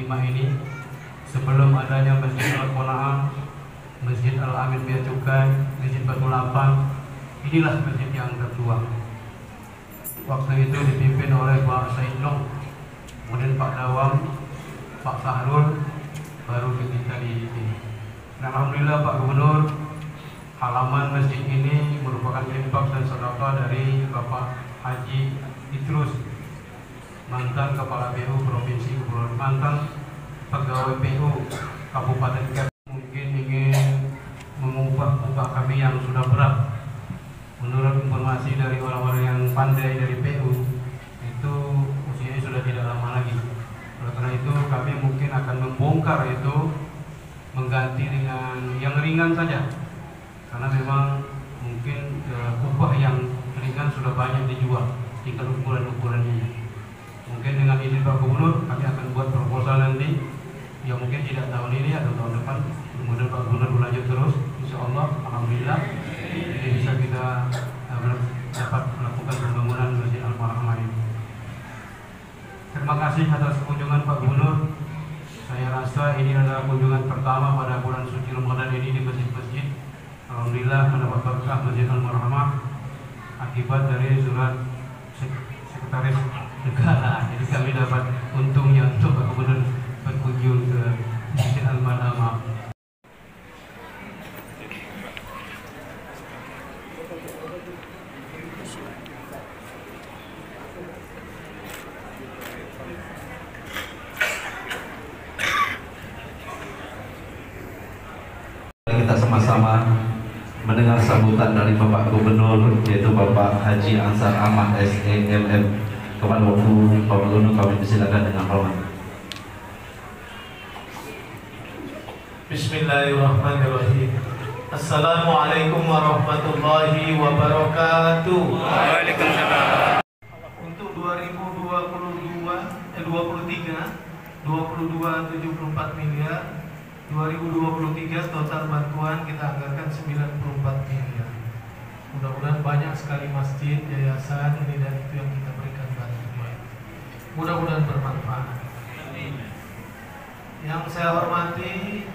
5 ini, sebelum adanya Masjid Al-Qona'ah, Masjid Al-Amin Bea Cukai, Masjid Batu Lapang, inilah masjid yang tertua. Waktu itu dipimpin oleh Pak Said Long, kemudian Pak Dawam, Pak Sahrul, baru kita di sini. Alhamdulillah Pak Gubernur, halaman masjid ini merupakan infak dan sedekah dari Bapak Haji Idrus, mantan Kepala PU Provinsi Kepulauan, mantan Pegawai PU Kabupaten Kepri. Mungkin ingin mengubah kami yang sudah berat. Menurut informasi dari orang-orang yang pandai dari PU, itu usianya sudah tidak lama lagi. Oleh karena itu kami mungkin akan membongkar itu, mengganti dengan yang ringan saja. Karena memang mungkin kubah yang ringan sudah banyak dijual, tinggal ukuran-ukurannya. Mungkin dengan izin Pak Gubernur kami akan buat proposal nanti, ya mungkin tidak tahun ini atau tahun depan, kemudian Pak Gubernur berlanjut terus, insya Allah, alhamdulillah, jadi bisa kita dapat melakukan pembangunan Masjid Al-Marhamah ini. Terima kasih atas kunjungan Pak Gubernur. Saya rasa ini adalah kunjungan pertama pada bulan suci Ramadan ini di masjid-masjid. Alhamdulillah mendapat berkah Masjid Al-Marhamah akibat dari surat sekretaris negara. Jadi kami dapat untungnya untuk Pak Gubernur berkunjung ke Masjid Al-Marhamah. Kita sama-sama mendengar sambutan dari Bapak Gubernur, yaitu Bapak Haji Ansar Ahmad SEMM. Kepada waktu Bapak Gubernur kami persilakan dengan hormat. Bismillahirrahmanirrahim. Assalamualaikum warahmatullahi wabarakatuh. Waalaikumsalam. Untuk 2023 74 miliar. 2023 total bantuan kita anggarkan 94 miliar. Mudah-mudahan banyak sekali masjid, yayasan ini dan itu yang kita berikan bantuan. Mudah-mudahan bermanfaat. Yang saya hormati,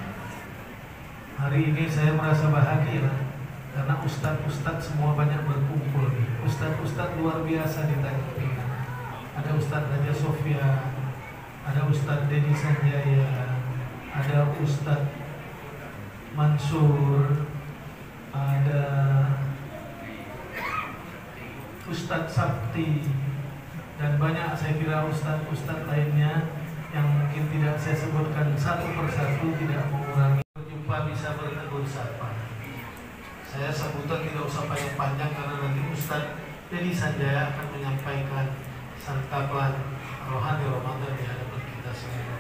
hari ini saya merasa bahagia karena ustadz-ustadz semua banyak berkumpul. Ustadz-ustadz luar biasa di Tanjung Pinang. Ada Ustadz Raja Sofia, ada Ustadz Dedi Sanjaya, ada Ustadz Mansur, ada Ustadz Sakti, dan banyak saya kira ustadz-ustadz lainnya yang mungkin tidak saya sebutkan satu persatu, tidak mengurangi. Berjumpa bisa bertegur sapa. Saya sebutan tidak usah panjang karena nanti Ustadz Dedi Sanjaya akan menyampaikan santapan rohani Ramadan di hadapan kita semua.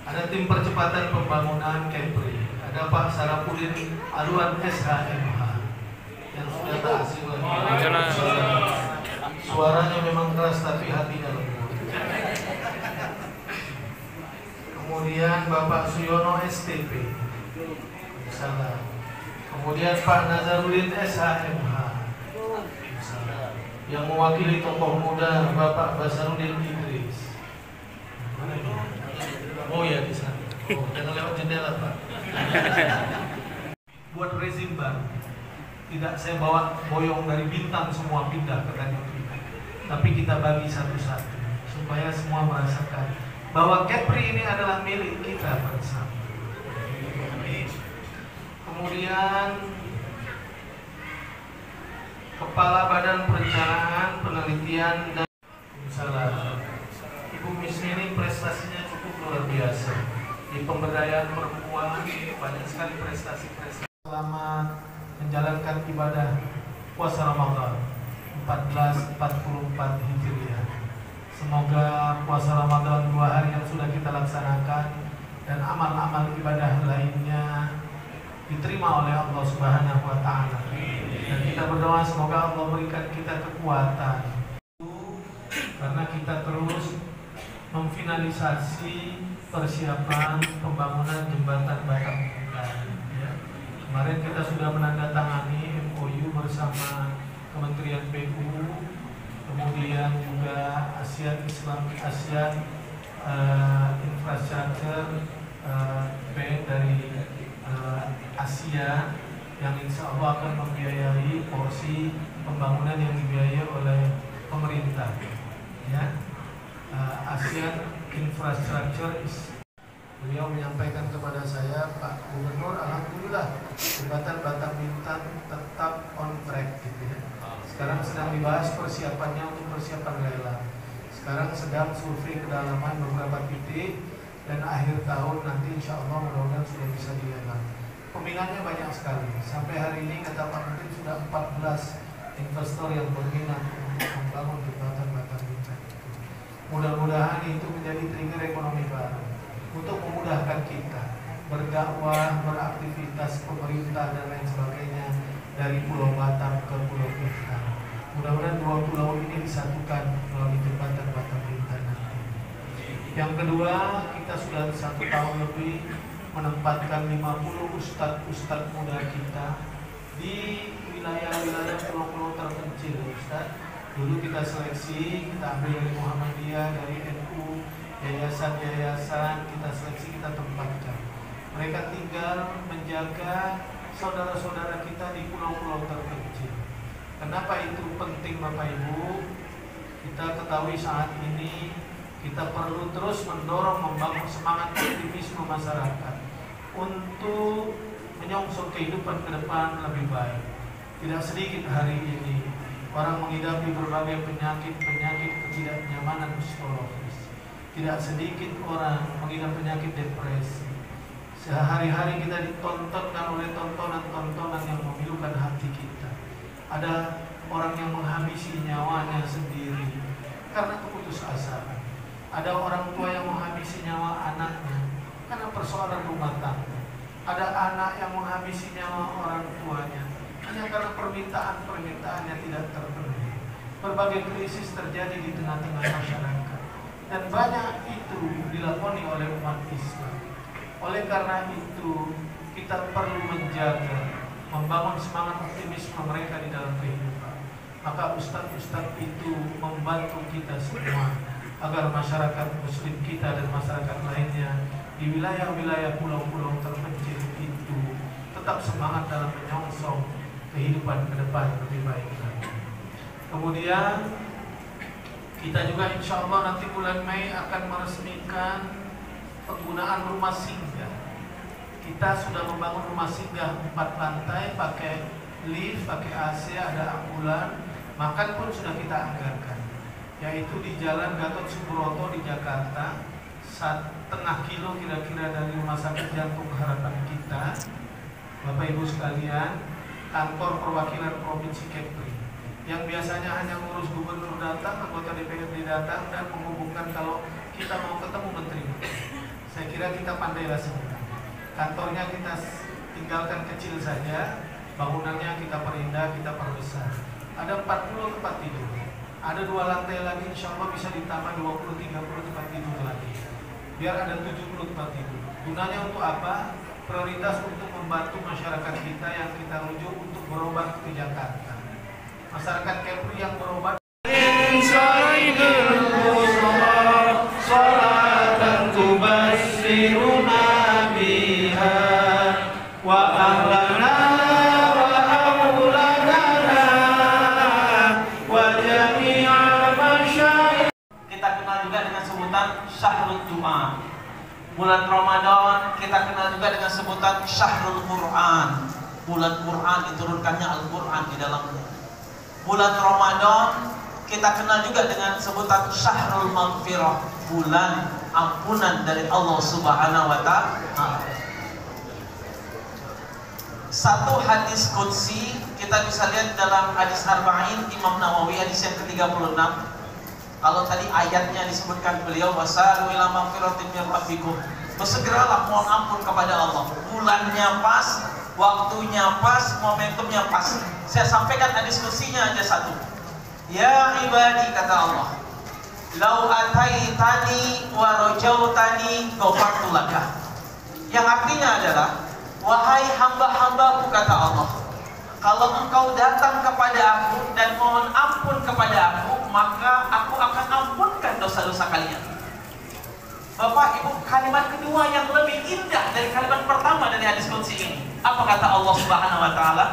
Ada tim percepatan pembangunan Kepri, ada Pak Sarapudin Aluan SHMH yang sudah tak asing lagi. Suaranya memang keras tapi hatinya lembut. Kemudian Bapak Suyono STP, salah. Kemudian Pak Nazarudin SHMH, salah. Yang mewakili tokoh muda Bapak Basarudin Idris. Oh ya di sana. Oh, jangan lewat jendela Pak. Buat rezim baru, tidak saya bawa boyong dari Bintang semua pindah ke Tanjung Pinang, tapi kita bagi satu-satu supaya semua merasakan bahwa Kepri ini adalah milik kita bersama. Kemudian Kepala Badan Perencanaan Penelitian dan Salah, Ibu Misni ini prestasinya cukup luar biasa di pemberdayaan perempuan, banyak sekali prestasi-prestasi. Selamat menjalankan ibadah puasa Ramadan 1444 Hijriah. Semoga puasa Ramadan 2 hari yang sudah kita laksanakan dan amal-amal ibadah lainnya diterima oleh Allah Subhanahu wa Ta'ala. Dan kita berdoa semoga Allah berikan kita kekuatan, karena kita terus memfinalisasi persiapan pembangunan jembatan Batam ya. Kemarin kita sudah menandatangani MOU bersama Kementerian PU, kemudian juga ASEAN infrastruktur bank dari Asia yang insya Allah akan membiayai porsi pembangunan yang dibiayai oleh pemerintah. Ya, ASEAN Infrastructure is. Beliau menyampaikan kepada saya, Pak Gubernur, alhamdulillah jembatan Batang Bintan tetap on track gitu ya. Sekarang sedang dibahas persiapannya untuk persiapan lelang. Sekarang sedang survei kedalaman beberapa titik dan akhir tahun nanti insya Allah mudah-mudahan sudah bisa dilelang. Peminatnya banyak sekali. Sampai hari ini kata Pak Menteri sudah 14 investor yang berminat untuk membangun jembatan Batang Bintan. Mudah-mudahan itu menjadi trigger ekonomi baru untuk memudahkan kita berdakwah, beraktivitas pemerintah dan lain sebagainya dari Pulau Batam ke Pulau Bintan. Mudah-mudahan dua pulau ini disatukan melalui jembatan Batang Bintan nanti. Yang kedua, kita sudah 1 tahun lebih menempatkan 50 ustadz muda kita di wilayah-wilayah pulau-pulau terpencil, Ustadz. Dulu kita seleksi, kita ambil dari Muhammadiyah, dari NU, yayasan-yayasan, kita seleksi, kita tempatkan. Mereka tinggal menjaga saudara-saudara kita di pulau-pulau terpencil. Kenapa itu penting Bapak Ibu? Kita ketahui saat ini kita perlu terus mendorong membangun semangat aktivisme masyarakat untuk menyongsong kehidupan ke depan lebih baik. Tidak sedikit hari ini orang menghadapi berbagai penyakit ketidaknyamanan psikologis. Tidak sedikit orang mengidap penyakit depresi. Sehari-hari kita ditontonkan oleh tontonan-tontonan yang memilukan hati kita. Ada orang yang menghabisi nyawanya sendiri karena keputusasaan. Ada orang tua yang menghabisi nyawa anaknya karena persoalan rumah tangga. Ada anak yang menghabisi nyawa orang tuanya hanya karena permintaan-permintaannya tidak terpenuhi. Berbagai krisis terjadi di tengah-tengah masyarakat. Dan banyak itu dilakoni oleh umat Islam. Oleh karena itu kita perlu menjaga, membangun semangat optimisme mereka di dalam kehidupan. Maka ustadz-ustadz itu membantu kita semua agar masyarakat muslim kita dan masyarakat lainnya di wilayah-wilayah pulau-pulau terpencil itu tetap semangat dalam menyongsong kehidupan ke depan lebih baik lagi. Kemudian kita juga insya Allah nanti bulan Mei akan meresmikan penggunaan rumah singgah. Kita sudah membangun rumah singgah 4 lantai pakai lift, pakai AC, ada ambulan, makan pun sudah kita anggarkan. Yaitu di Jalan Gatot Subroto di Jakarta, 1,5 kilo kira-kira dari Rumah Sakit Jantung Harapan kita. Bapak Ibu sekalian, kantor perwakilan Provinsi Kepri yang biasanya hanya ngurus gubernur datang, anggota DPRD datang dan menghubungkan kalau kita mau ketemu menteri. Saya kira kita pandailah semua. Kantornya kita tinggalkan kecil saja, bangunannya kita perindah, kita perbesar. Ada 40 tempat tidur. Ada 2 lantai lagi, insya Allah bisa ditambah 20-30 tempat tidur lagi. Biar ada 70 tempat tidur. Gunanya untuk apa? Prioritas untuk membantu masyarakat kita yang kita rujuk untuk berobat ke Jakarta. Masyarakat Kepri yang berobat. Kita kenal juga dengan sebutan Syahrul Du'a. Bulan Ramadan kita kenal juga dengan sebutan Syahrul Quran. Bulan Quran diturunkannya Al-Quran di dalamnya. Bulan Ramadan kita kenal juga dengan sebutan Syahrul Maghfirah, bulan ampunan dari Allah Subhanahu wa Ta'ala. Satu hadis qudsi kita bisa lihat dalam hadis Arba'in Imam Nawawi, hadis yang ke-36. Kalau tadi ayatnya disebutkan beliau wasalu ila maghfiratin min rabbikum, bersegeralah mohon ampun kepada Allah. Bulannya pas, waktunya pas, momentumnya pas. Saya sampaikan diskusinya aja satu. Ya ibadi, kata Allah, lau ataitani wa rajautani ghafartu laka. Yang artinya adalah, wahai hamba-hambaku, kata Allah, kalau engkau datang kepada aku dan mohon ampun kepada aku, maka aku akan ampunkan dosa-dosa kalian. Bapak Ibu, kalimat kedua yang lebih indah dari kalimat pertama dari hadis qudsi ini. Apa kata Allah Subhanahu wa taala?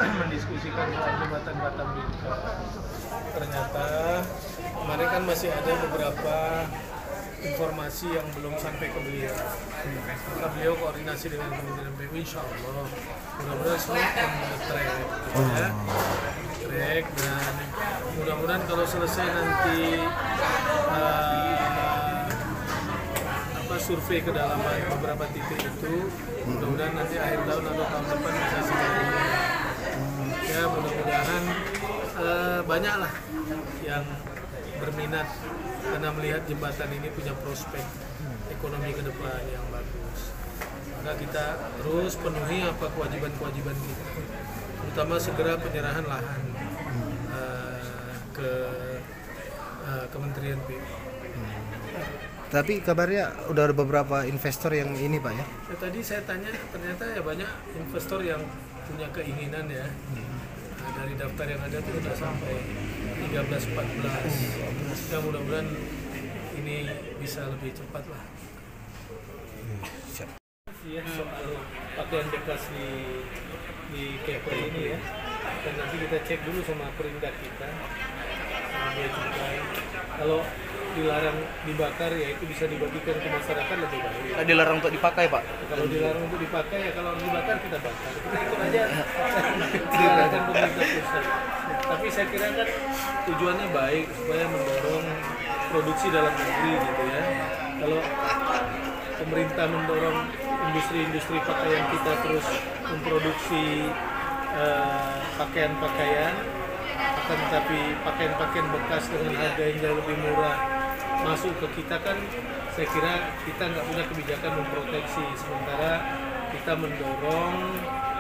Mendiskusikan soal jembatan Batam Bintang. Ternyata kemarin kan masih ada beberapa informasi yang belum sampai ke beliau. Maka beliau koordinasi dengan Kementerian PU, insya Allah mudah-mudahan semua on the track, ya. Track, dan mudah-mudahan kalau selesai nanti survei kedalaman beberapa titik itu, mudah-mudahan nanti akhir tahun atau tahun depan bisa segera. Ya, mudah-mudahan banyaklah yang berminat karena melihat jembatan ini punya prospek ekonomi ke depan yang bagus. Maka kita terus penuhi apa kewajiban-kewajiban kita, terutama segera penyerahan lahan ke Kementerian PU. Tapi kabarnya udah ada beberapa investor yang ini Pak ya? Tadi saya tanya, ternyata ya banyak investor yang punya keinginan ya. Dari daftar yang ada itu sudah sampai 13-14. Ya mudah-mudahan ini bisa lebih cepat lah. Ya, soal pakaian bekas di Kepri ini ya. Dan nanti kita cek dulu sama perindak kita. Kalau dilarang dibakar ya itu bisa dibagikan ke masyarakat lebih baik. Dilarang untuk dipakai Pak? Kalau dilarang untuk dipakai ya kalau dibakar kita bakar. Kita ikut aja tindakan pemerintah pusat. Tapi saya kira kan tujuannya baik supaya mendorong produksi dalam negeri gitu ya. Kalau pemerintah mendorong industri-industri pakaian kita terus memproduksi pakaian-pakaian, akan tetapi pakaian-pakaian bekas dengan harga yang jauh lebih murah masuk ke kita, kan saya kira kita nggak punya kebijakan memproteksi, sementara kita mendorong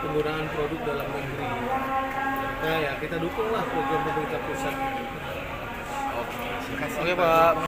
penggunaan produk dalam negeri. Nah ya kita dukunglah program pemerintah pusat. Oke Pak.